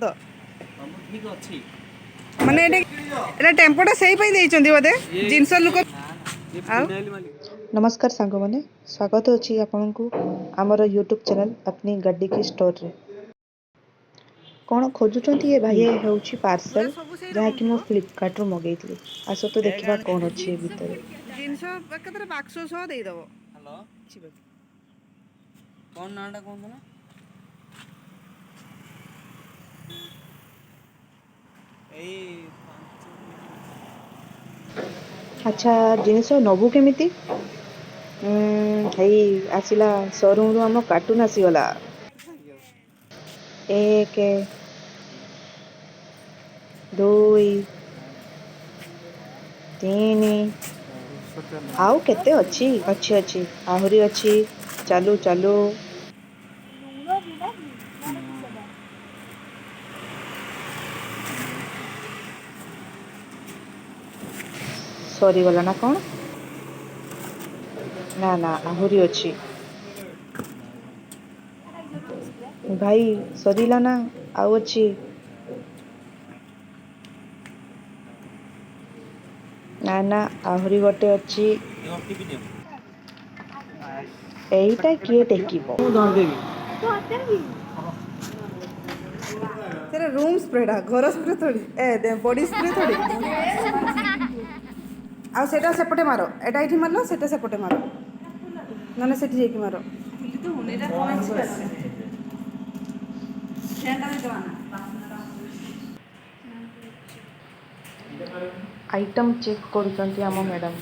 तो ठीक अच्छी माने एटा टेम्पोटा सही पई देइचंदी बोधे जिंस लुक। नमस्कार सांग मैंने स्वागत अच्छी आपण को आमर यूट्यूब चैनल अपनी गड्डी की स्टोर रे। कौन खोजुंट ये भाई हूँ पार्सल जहाँकि मु फ्लिपकार्ट रू मगेली। आस तो देखा कौन अच्छी भितर जिंस एकत्र बाक्स सह दे दबो। हेलो कौन नाटा कौन ना अच्छा जिनस नबु केमिति हेई आसिला शोरूम रू आम कार्टून आसीगला। एक दुई तीन आउ केते अच्छी अच्छी अच्छी आहरी अच्छी चालू चालू सरी गला ना कौन ना ना आहरी अच्छी भाई सरीला ना आउ अच्छी ना ना आहरी गोटे अच्छी एईटा किए टेकिबो तेरा रूम स्प्रेडा घर स्प्रे थोड़ी ए बॉडी स्प्रे थोड़ी आ सेटा सेपटे मारो एटा इठी मारलो सेटा सेपटे मारो नने सेठी जेकी मारो तो हुनेरा कोन आइटम चेक करूचंती आम मैडम।